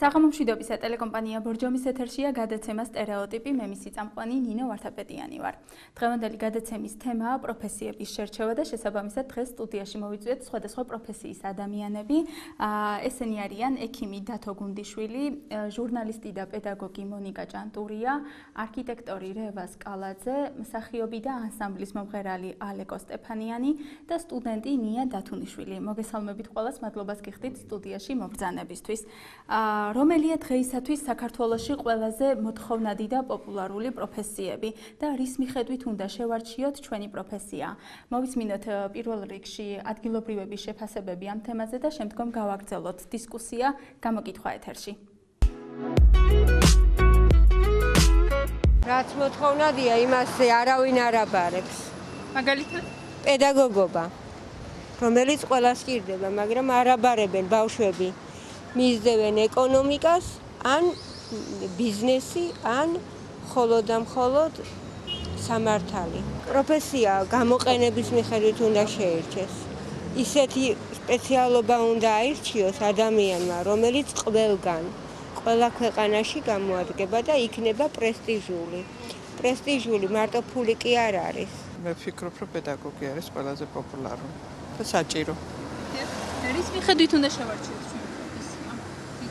საღამომშვიდობისა ტელეკომპანია ბორჯომის ეთერშია გადაცემა სტერეოტიპი, მე მისი წამყვანი ნინო ვარდაპეტიანი ვარ. დღევანდელი გადაცემის თემაა პროფესიების შერჩევა და შესაბამისად დღეს სტუდიაში მოვიწვიეთ სხვადასხვა პროფესიის ადამიანები. ესენი არიან ექიმი დათო გუნდიშვილი, ჟურნალისტი და პედაგოგი მონიკა ჭანტურია, არქიტექტორი რევა სკალაძე, მსახიობი და ანსამბლის მომღერალი ალეკო სტეფანიანი და სტუდენტი ნია დათუნიშვილი. მოგესალმებით ყველას, მადლობას გიხდით სტუდიაში მობრძანებისთვის. რომელია დღეისათვის საქართველოში ყველაზე მოთხოვნადი და პოპულარული პროფესიები და რის მიხედვით უნდა შევარჩიოთ ჩვენი პროფესია. მოვისმინოთ პირველ რიგში ადგილობრივების შეფასებები ამ თემაზე და შემდგომ გავაგრძელოთ დისკუსია გამოკითხვა ეთერში. რაც მოთხოვნადია, იმას არავინ არ აბარებს. მაგალითად, პედაგოგობა, რომელიც ყველას სჭირდება, მაგრამ არ აბარებენ ბავშვები. მისდევენ ეკონომიკას, ან ბიზნესი, ან მხოლოდ და მხოლოდ სამართალი. პროფესია გამოყენების მიხედვით უნდა შეირჩეს. ისეთი სპეციალობა უნდა აირჩიოს ადამიანმა, რომელიც ყველგან, ყველა ქვეყანაში გამოადგება და იქნება პრესტიჟული. პრესტიჟული მარტო ფული კი არ არის. მე ვფიქრობ, რომ პედაგოგი არის ყველაზე პოპულარული და საჭირო. რის მიხედვით უნდა შევარჩიოთ ჩვენი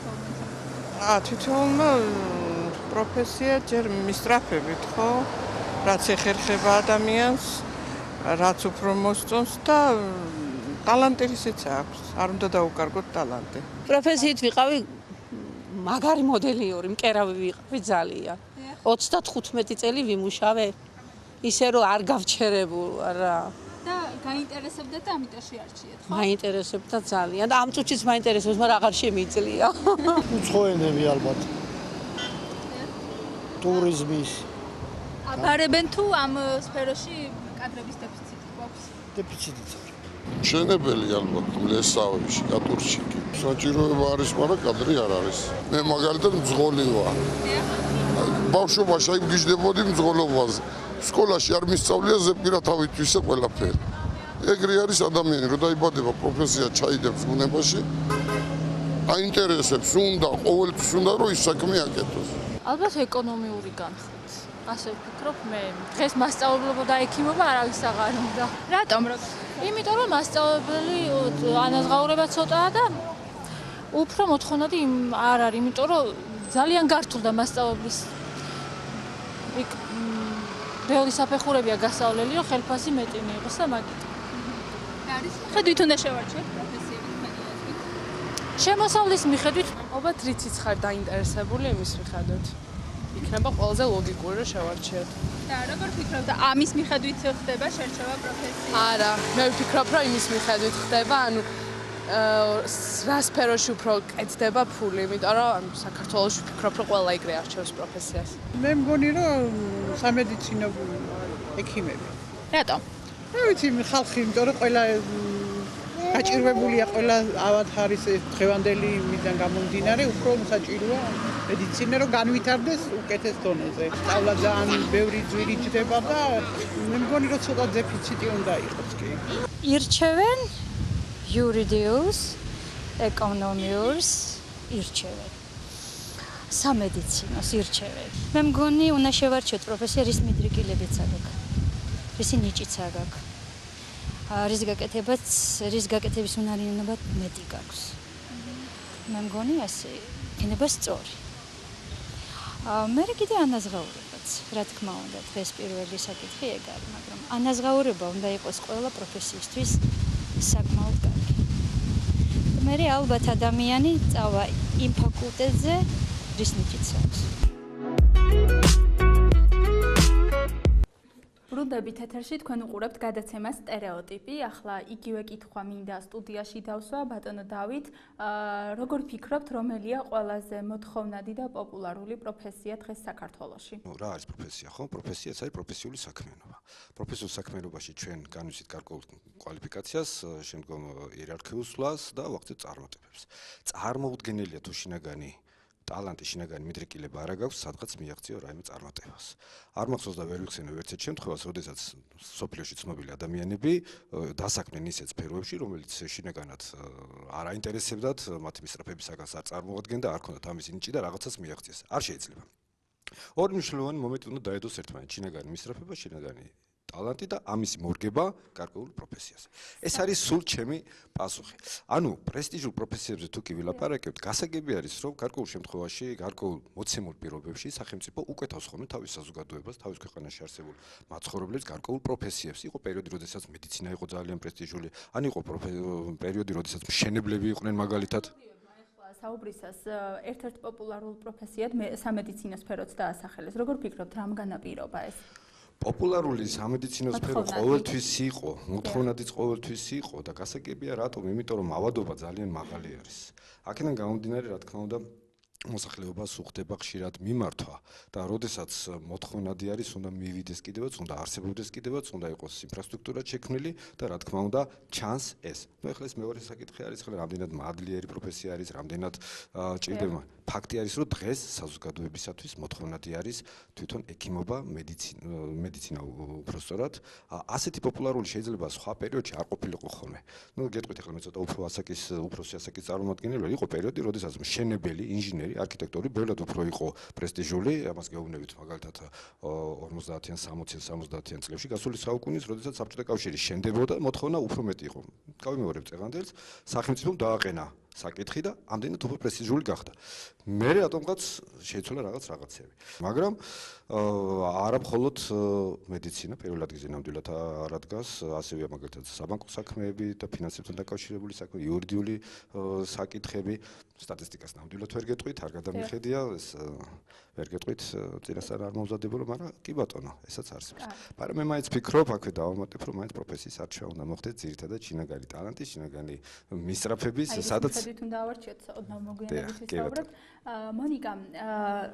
პროფესია? თვითონ პროფესია ჯერ მისწრაფებით, ხო? რაც ეხერხება ადამიანს, რაც უფრო მოსწონს და ტალანტი ისიც აქვს. არ უნდა დაუკარგოთ ტალანტი. პროფესიით ვიყავი მაგარი მოდელიური, მკერავი ვიყავი ძალიან. 35 წელი ვიმუშავე, ისე რომ არ გავჩერებულ რა. და გაინტერესებდა და ამიტომ შეარჩიეთ, ხო? მაინტერესებდა ძალიან და ამ წუთშიც მაინტერესებს, მაგრამ აღარ შემიძლია. უცხოენები ალბათ. ტურიზმის. აბარებენ თუ ამ სფეროში კადრების დეფიციტი გვაქვს? დეფიციტიც არის. მშენებელი ალბათ მლესავეში, კატურშიკი. საჭიროება არის, მაგრამ კადრი არ არის. მე მაგალითად მძღოლი ვარ. ბავშვობაში აი მგიჟდებოდი მძღოლობაზე. სკოლაში არ მისწავლია ზეპირა თავით ვისა ყველაფერი. ეგრე არის ადამიანი, რომ დაიბადება პროფესია ჩაიდებს ბუნებაში. აინტერესებს, უნდა ყოველთვის უნდა რომ ის საქმე აკეთოს. ალბათ ეკონომიური განხრით. ასე ვფიქრობ მე. დღეს მასწავლებლობა და ექიმობა არავის აღარ უნდა. რატომ? იმიტომ რომ მასწავლებელი ანაზღაურება ცოტაა და უფრო მოთხოვნადი არ არის, იმიტომ რომ ძალიან გართულდა მასწავლებლის ბევრი საფეხურებია გასავლელი, რომ ხელფასი მეტი მიიღოს და მაგით. არის მიხედვით უნდა შევარჩიოთ პროფესიები თქვენი აზრით? შემოსავლის მიხედვით ალბათ რიციც ხარ დაინტერესებული იმის მიხედვით. იქნება ყველაზე ლოგიკური რომ შევარჩიოთ. და როგორ ფიქრობ და ამის მიხედვით ხდება შერჩევა პროფესიას? არა, მე ვფიქრობ, რომ იმის მიხედვით ხდება, ანუ რა სფეროში უფრო კეთდება ფული, იმიტომ რომ საქართველოში ვფიქრობ, რომ ყველა ეგრე არჩევს პროფესიას. მე მგონი, რომ სამედიცინო ექიმები. რატომ? რა ვიცი, ხალხი, იმიტომ რომ ყველა გაჭირვებულია, ყველა ავად არის დღევანდელი მიდან გამომდინარე, უფრო საჭიროა მედიცინა, რომ განვითარდეს უკეთეს დონეზე. სწავლა ძალიან ბევრი ძვირი ჯდება და მე მგონი, რომ ცოტა დეფიციტი უნდა იყოს კი. ირჩევენ იურიდიულს, ეკონომიურს ირჩევენ. სამედიცინოს ირჩევენ. მე მგონი, უნდა შევარჩიოთ პროფესია, რის მიდრიკილებიც აქვს. რისი ნიჭიც აქვს. რის გაკეთების უნარიანობა მეტი გაქვს. მე მგონი ასე იქნება სწორი. მე კიდე ანაზღაურებაც, რა თქმა უნდა, დღეს პირველი საკითხი ეგ არის, მაგრამ ანაზღაურება უნდა იყოს ყველა პროფესიისთვის საკმაოდ კარგი. მე ალბათ ადამიანი წავა იმ ფაკულტეტზე, რის ნიჭიც აქვს. ბრუნდებით ეთერში თქვენ უყურებთ გადაცემას სტერეოტიპი. ახლა იგივე კითხვა მინდა სტუდიაში დავსვა ბატონო დავით. როგორ ფიქრობთ, რომელია ყველაზე მოთხოვნადი და პოპულარული პროფესია დღეს საქართველოში? რა არის პროფესია, ხო? პროფესიაც არის პროფესიული საქმიანობა. პროფესიულ საქმიანობაში ჩვენ განვიცით გარკვეულ კვალიფიკაციას, შემდგომ იერარქიულ სვლას და ვახცეთ წარმატებებს. წარმოუდგენელია თუ შინაგანი ტალანტი, შინაგანი მიდრეკილება არ აქვს, სადღაც მიაღწიო რაიმე წარმატებას. არ მახსოვს და ვერ ვიხსენებ ერთ შემთხვევას, როდესაც სოფლიოში ცნობილი ადამიანები დასაქმდნენ ისეთ სფეროებში, რომელიც შინაგანად არ აინტერესებდათ, მათი მისწრაფებისაგან არ წარმოადგენდა, არ ქონდათ ამის ნიჭი და რაღაცას მიაღწიეს. არ შეიძლება. ორი მნიშვნელოვანი მომენტი უნდა დაედოს ერთმანეთს, შინაგანი მისწრაფება, შინაგანი ტალანტი და ამისი მორგება გარკვეულ პროფესიაზე. ეს არის სულ ჩემი პასუხი. ანუ პრესტიჟულ პროფესიებზე თუ კი ვილაპარაკებთ, გასაგები არის, რომ გარკვეულ შემთხვევაში, გარკვეულ მოცემულ პირობებში სახელმწიფო უკეთავს ხოლმე თავის საზოგადოებას, თავის ქვეყანაში არსებულ მაცხოვრებლებს გარკვეულ პროფესიებს. იყო პერიოდი, როდესაც მედიცინა იყო ძალიან პრესტიჟული, ან იყო პერიოდი, როდესაც მშენებლები იყვნენ მაგალითად. საუბრისას ერთ-ერთ პოპულარულ პროფესიად სამედიცინო სფეროც დაასახელეს. როგორ ფიქრობთ, რამ განაპირობა ეს? პოპულარული სამედიცინო სფერო ყოველთვის იყო, მოთხოვნადიც ყოველთვის იყო და გასაგებია რატომ? იმიტომ რომ ავადობა ძალიან მაღალი არის. აქედან გამომდინარე, რა თქმა უნდა, მოსახლეობას უხდება ხშირად მიმართვა და როდესაც მოთხოვნადი არის, უნდა მივიდეს კიდევაც, უნდა არსებობდეს კიდევაც, უნდა იყოს ინფრასტრუქტურა შექმნილი და რა თქმა უნდა, ჩანს ეს. ნუ ეხლა ეს მეორე საკითხი არის, ხლა რამდენად მადლიერი პროფესია არის, რამდენად ჭირდება. ფაქტი არის, რომ დღეს საზოგადოებისათვის მოთხოვნადი არის თვითონ ექიმობა, მედიცინა უბრალოდ. ასეთი პოპულარული შეიძლება სხვა პერიოდში არ ყოფილიყო ხოლმე. ნუ გეტყვით ახლა მე ცოტა უფროსი ასაკის წარმომადგენელი, იყო პერიოდი, როდესაც მშენებელი, ინჟინერი, არქიტექტორი ბევრად უფრო იყო პრესტიჟული, ამას გეუბნებით მაგალითად 50-იან, 60-იან, 70-იან წლებში გასული საუკუნის, როდესაც საბჭოთა კავშირი შენდებოდა, მოთხოვნა უფრო მეტი იყო. გავიმეორებ წეღანდელს, სახელმწიფომ დააყენა საკითხი და ამდენად უფრო პრესტიჟული გახდა. მე რატომღაც შეიცვალა რაღაცები. მაგრამ არა მხოლოდ მედიცინა პირველ ადგილზე ნამდვილად არ ადგას, ასევე მაგალითად საბანკო საქმეები და ფინანსებთან დაკავშირებული საქმეები, იურიდიული საკითხები, სტატისტიკას ნამდვილად ვერ გეტყვით, არ გადამიხედია, ეს ვერ გეტყვით, წინასწარ არ მომზადებულო, მაგრამ კი ბატონო, ესაც არსებობს. მაგრამ მე მაინც ფიქრობ, აქვე დავამატებ, რომ მაინც პროფესიის არჩევა უნდა მოხდეს ძირითადად შინაგანი ტალანტის, შინაგანი მისწრაფების, სადაც უნდა ავარჩიოთ ოდნავ მოგვიანებით ვისაუბრებთ. მონიკა,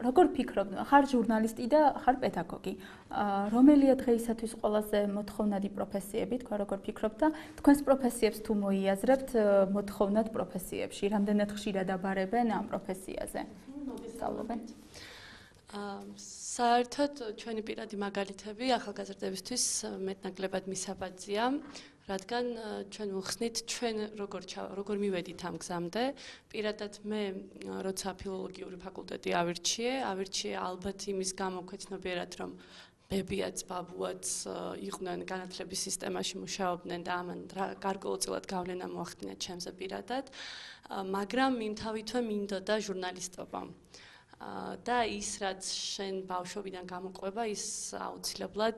როგორ ფიქრობ, ხარ ჟურნალისტი და ხარ პედაგოგი. რომელია დღეისათვის ყველაზე მოთხოვნადი პროფესიები, თქვენ როგორ ფიქრობთ და თქვენს პროფესიებს თუ მოიაზრებთ მოთხოვნად პროფესიებში, რამდენად ხშირად აბარებენ ამ პროფესიაზე? სწავლობენ. საერთოდ ჩვენი პირადი მაგალითები ახალგაზრდებისთვის მეტნაკლებად მისაბაძია. რადგან ჩვენ ვხსნით ჩვენ როგორ მივედით ამ გზამდე, პირადად მე როცა ფილოლოგიური ფაკულტეტი ავირჩიე ალბათ იმის გამო ქვეცნობიერად რომ ბებიაც, ბაბუაც იყვნენ განათლების სისტემაში მუშაობდნენ და ამან გარკვეულწილად გავლენა მოახდინა ჩემზე პირადად, მაგრამ იმთავითვე მინდოდა ჟურნალისტობა. და ის რაც შენ ბავშვობიდან გამოყვება, ის აუცილებლად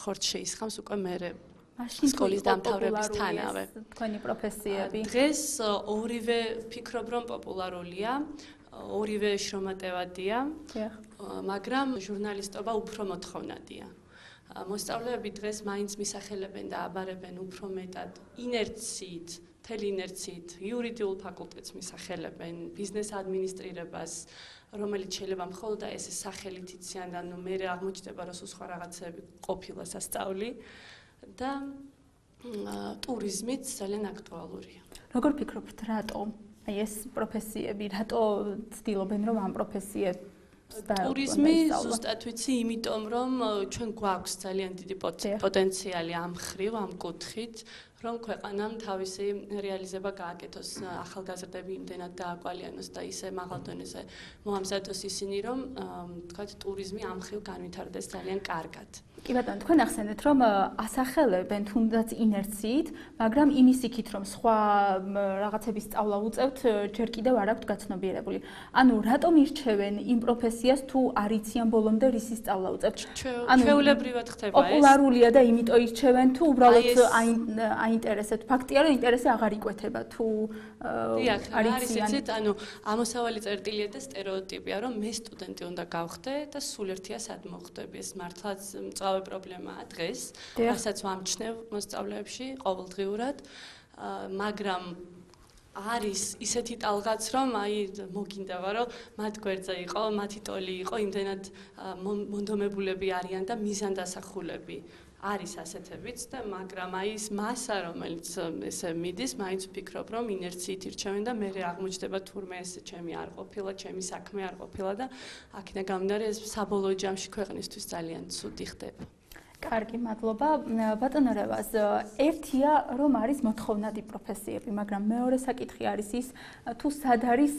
ხორცს შეისხამს უკვე მერე სკოლის დამთავრებისთანავე. თქვენი პროფესიები. დღეს ორივე ფიქრობ რომ პოპულარულია, ორივე შრომატევადია, მაგრამ ჟურნალისტობა უფრო მოთხოვნადია. მოსწავლეები დღეს მაინც მისახელებენ და აბარებენ უფრო მეტად ინერციით, მთელი ინერციით, იურიდიულ ფაკულტეტს მისახელებენ, ბიზნეს ადმინისტრირებას, რომელიც შეიძლება მხოლოდ ეს სახელით იციან და ნუ მე აღმოჩნდება რომ სხვა რაღაცები ყოფილა სასწავლი. და ტურიზმიც ძალიან აქტუალურია. როგორ ფიქრობთ, რატომ? აი ეს პროფესიები, რატო ცდილობენ რომ ამ პროფესიებს ტურიზმი ზუსტად ვიცი, იმიტომ რომ ჩვენ გვაქვს ძალიან დიდი პოტენციალი ამ ხრივ, ამ კუთხით, რომ ქვეყანამ თავისი რეალიზება გააკეთოს, ახალგაზრდები იმდენად დააკვალიანოს და ისე მაღალ დონეზე მოამზადოს ისინი, რომ თქვათ ტურიზმი ამ ხრივ განვითარდეს ძალიან კარგად. კი ბატონო, თქვენ ახსენეთ, რომ ასახელებენ თუნდაც ინერციით, მაგრამ იმის იქით, რომ სხვა რაღაცების სწავლა უწევთ, ჯერ კიდევ არ აქვთ გაცნობიერებული. ანუ რატომ ირჩევენ იმ პროფესიას თუ არ იციან ბოლომდე რისი სწავლა უწევთ? ჩვეულებრივად ხდება ეს. პოპულარულია და იმიტომ ირჩევენ თუ უბრალოდ აინტერესებთ. ფაქტია, რომ ინტერესი აღარ იკვეთება თუ არ იციან. ანუ ამოსავალი წერტილია და სტერეოტიპია, რომ მე სტუდენტი უნდა გავხდე და სულ ერთია სად მოხდები. ეს მართლაც პრობლემაა დღეს, რასაც ვამჩნევ მოსწავლეებში ყოველდღიურად, მაგრამ არის ისეთი ტალღაც, რომ აი მოგინდება, რომ მათ გვერდზე იყო, მათი ტოლი იყო, იმდენად მონდომებულები არიან და მიზანდასახულები. არის ასეთებიც და მაგრამ აი ის მასა რომელიც ესე მიდის, მაინც ვფიქრობ რომ ინერციით ირჩევენ და მე აღმოჩნდება თურმე ეს ჩემი არ ყოფილა, ჩემი საქმე არ ყოფილა და აქედან გამომდინარე ეს საბოლოო ჯამში ქვეყნისთვის ძალიან ცუდი ხდება. კარგი, მადლობა. ბატონო რევაზ, ერთია რომ არის მოთხოვნადი პროფესიები, მაგრამ მეორე საკითხი არის ის, თუ სად არის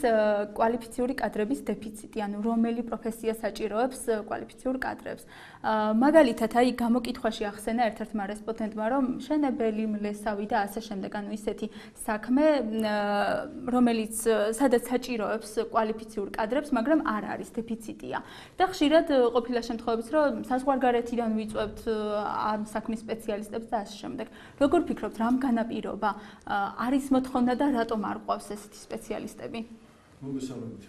კვალიფიციური კადრების დეფიციტი, ანუ რომელი პროფესია საჭიროებს კვალიფიციურ კადრებს. მაგალითად, აი გამოკითხვაში ახსენა ერთ-ერთმა რესპონდენტმა, რომ მშენებელი, მლესავი და ასე შემდეგ, ანუ ისეთი საქმე, რომელიც სადაც საჭიროებს კვალიფიციურ კადრებს, მაგრამ არ არის დეფიციტია. და ხშირად ყოფილა შემთხვევებიც, რომ საზღვარგარეთიდან ვიწვევთ ამ საქმის სპეციალისტებს და ასე შემდეგ. როგორ ფიქრობთ, რამ განაპირობა არის მოთხოვნა და რატომ არ გვყავს ესეთი სპეციალისტები? მოგესალმებით.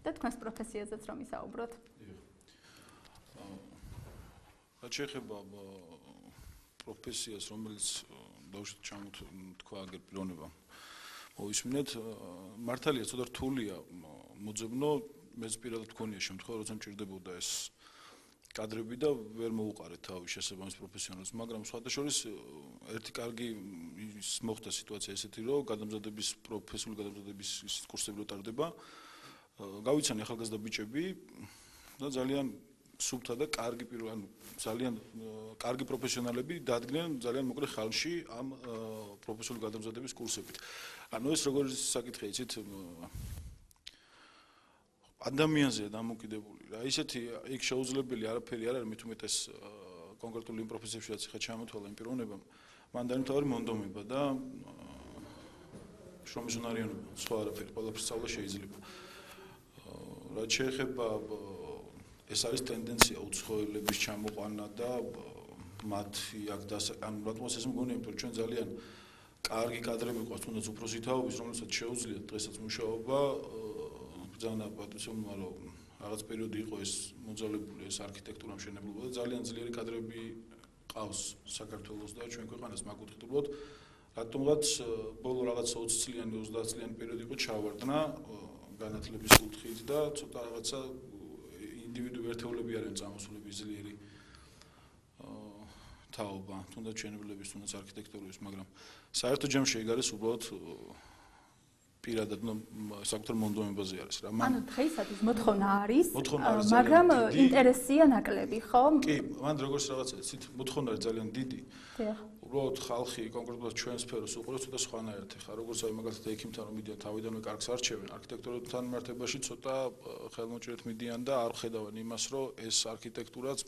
და თქვენს პროფესიაზეც რომ ისაუბროთ. რაც შეეხება პროფესიას, რომელიც ბავშვით ჩამოთქვა აგერ პიროვნებამ, მოვისმინეთ, მართალია ცოტა რთულია მოძებნო, მეც პირადად მქონია შემთხვევა, როცა მჭირდებოდა ეს კადრები და ვერ მოუყარეთ თავის შესაბამის პროფესიონალს, მაგრამ სხვადასხვა ერთი კარგი მოხდა სიტუაცია ესეთი, რომ გადამზადების პროფესიული გადამზადების კურსები რო ტარდება, გავიცანი ახალგაზრდა ბიჭები და ძალიან სუფთა და კარგი ანუ ძალიან კარგი პროფესიონალები დადგნენ ძალიან მოკლე ხანში ამ პროფესიული გადამზადების კურსებით. ანუ ეს როგორი საკითხია, იცით, ადამიანზეა დამოკიდებული რა. ისეთი იქ შეუძლებელი არაფერი არ არის, მით უმეტეს კონკრეტული იმ პროფესიებში რაც ხა ჩამოთვალა იმ პიროვნებამ, მან დაიმთავრა მონდომება და შრომის უნარიანობა, სხვა არაფერი, ყველაფერს სწავლა შეიძლება. რაც შეეხება ეს არის ტენდენცია უცხოელების ჩამოყვანა და მათი აქ ანუ რატომაც ეს მგონია, იმიტომ რომ ჩვენ ძალიან კარგი კადრები გვყავს, თუნდაც უფროსი თაობის, რომელსაც შეუძლიათ დღესაც მუშაობა ბრძანა პატრიციუმმა, რომ რაღაც პერიოდი იყო ეს მოძალებული ეს არქიტექტურა მშენებლობა და ძალიან ძლიერი კადრები ყავს საქართველოს და ჩვენ ქვეყანას მაკუთხედულოდ, რატომღაც ბოლო რაღაც 20 წლიანი, 30 წლიანი პერიოდი იყო ჩავარდნა განათლების კუთხით და ცოტა რაღაცა ინდივიდუალური ერთეულები არიან წამოსულები ძლიერი თაობა, თუნდაც მშენებლობის, თუნდაც არქიტექტურის, მაგრამ საერთო ჯამში ეგ არის უბრალოდ პირადად საკუთარ მონდომებაზე არის რა. ანუ დღეისათვის მოთხოვნა არის, მაგრამ ინტერესია ნაკლები, ხო? კი, მან როგორც რაღაცა იცით, მოთხოვნა არის ძალიან დიდი. დიახ. უბრალოდ ხალხი კონკრეტულად ჩვენ სფეროს უყურებს ცოტა სხვანაირად ხა, როგორც აი მაგალითად ექიმთან რომ მიდიან თავიდანვე კარგს არჩევენ, არქიტექტურასთან მიმართებაში ცოტა ხელმოჭრეთ მიდიან და არ ხედავენ იმას, რომ ეს არქიტექტურაც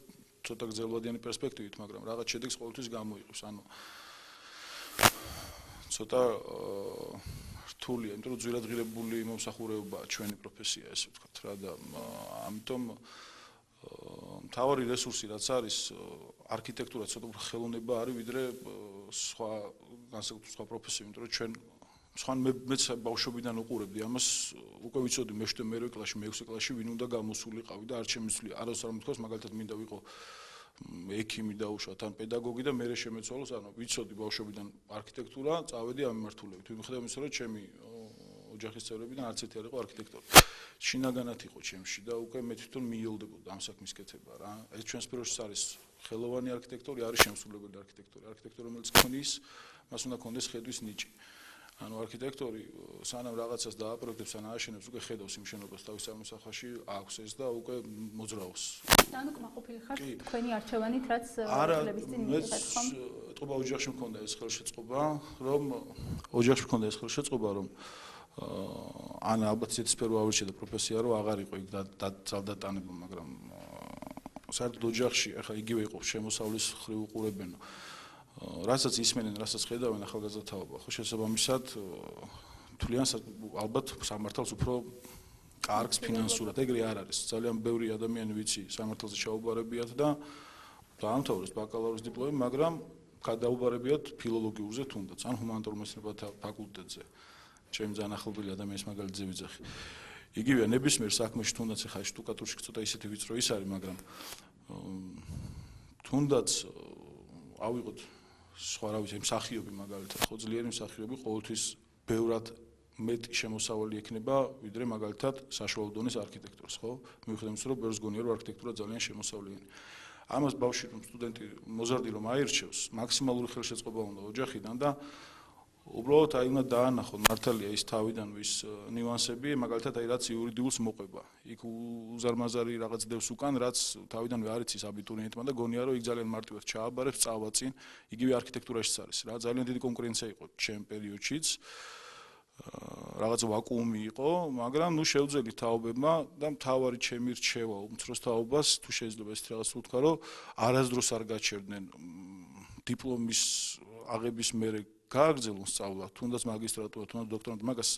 ცოტა გრძელვადიანი პერსპექტივით, მაგრამ რაღაც შედეგს ყოველთვის გამოიღებს, ანუ ცოტა რთულია, იმიტომ რომ ძვირადღირებული მომსახურებაა ჩვენი პროფესია, ესე ვთქვათ რა და ამიტომ მთავარი რესურსი რაც არის არქიტექტურა ცოტა უფრო ხელოვნება არის ვიდრე სხვა განსაკუთრებით სხვა პროფესიები, იმიტომ რომ ჩვენ სხვან მეც ბავშვობიდან უყურებდი ამას, უკვე ვიცოდი მე-7 მერვე კლასში, მე-6 კლასში ვინ უნდა გამოსულიყავი და არ შემიძლია. არავის არ მომთხოვს, მაგალითად მინდა ვიყო ექიმი დაუშვათ ან პედაგოგი და მერე შემეცვალოს, ანუ ვიცოდი ბავშვობიდან არქიტექტურა, წავედი ამ მიმართულებით. მიუხედავად იმისა, რომ ჩემი ოჯახის წევრებიდან არც ერთი არ იყო არქიტექტორი. შინაგანად იყო ჩემში და უკვე მე თვითონ მიიოლდებოდა ამ საქმის კეთება რა. ეს ჩვენს სფეროში არის ხელოვანი არქიტექტორი, არის შემსრულებელი არქიტექტორი. არქიტექტორი, რომელიც ქმნის, მას უნდა კონდეს ხედვის ნიჭი. ანუ არქიტექტორი სანამ რაღაცას დააპროექტებს ან ააშენებს, უკვე ხედავს იმ შენობას თავის სამოსახლოში, აქვს ეს და უკვე მოძრაობს. და ანუ კმაყოფილი ხართ თქვენი არჩევანით, რაც წლების წინ მიიღეთ, ხომ? ეთყობა ოჯახში მქონდა ეს ხელშეწყობა, რომ ან ალბათ ისეთი სფერო ავირჩია და პროფესია რომ აღარ იყო იქ ძალდატანება, მაგრამ საერთოდ ოჯახში ახლა იგივე იყო შემოსავლის ხრივ უყურებენ. რასაც ისმენენ, რასაც ხედავენ ახალგაზრდა თაობა, ხო შესაბამისად თვლიან ალბათ სამართალს უფრო კარგს ფინანსურად, ეგრე არ არის. ძალიან ბევრი ადამიანი ვიცი სამართალზე ჩაუბარებიათ და დაამთავრეს ბაკალავრის დიპლომი, მაგრამ გადაუბარებიათ ფილოლოგიურზე თუნდაც, ან ჰუმანიტარულ მეცნიერებათა ფაკულტეტზე. ჩემი ძალიან ახლობელი ადამიანის მაგალითზე ვიძახი. იგივეა ნებისმიერ საქმეში თუნდაც ახლა შტუკატურში ცოტა ისეთი ვიწრო ის არის, მაგრამ თუნდაც ავიღოთ სხვა რა ვიცი, მსახიობი მაგალითად, ხო ძლიერი მსახიობი ყოველთვის ბევრად მეტი შემოსავალი ექნება, ვიდრე მაგალითად საშუალო დონის არქიტექტორს, ხო? მიუხედავად იმისა, რომ ბევრს გონია, რომ არქიტექტურა ძალიან შემოსავლიანი. ამას ბავშვი რომ სტუდენტი მოზარდი რომ აირჩევს, მაქსიმალური ხელშეწყობა უნდა ოჯახიდან და უბრალოდ აი უნდა დაანახონ მართალია ის თავიდან ვის ნიუანსები, მაგალითად აი რაც იურიდიულს მოყვება. იქ უზარმაზარი რაღაც დევს უკან, რაც თავიდანვე არ იცის აბიტურიენტმა და გონია რომ იქ ძალიან მარტივად ჩააბარებს სწავლა წინ, იგივე არქიტექტურაშიც არის რა. ძალიან დიდი კონკურენცია იყო ჩემ პერიოდშიც. რაღაც ვაკუუმი იყო, მაგრამ ნუ შევძელით თაობებმა და მთავარი ჩემი რჩევა უმცროს თაობას თუ შეიძლება ეს რაღაც ვთქვა, რომ არასდროს არ გაჩერდნენ დიპლომის აღების მერე გააგრძელონ სწავლა, თუნდაც მაგისტრატურა, თუნდაც დოქტორანტ, მაგას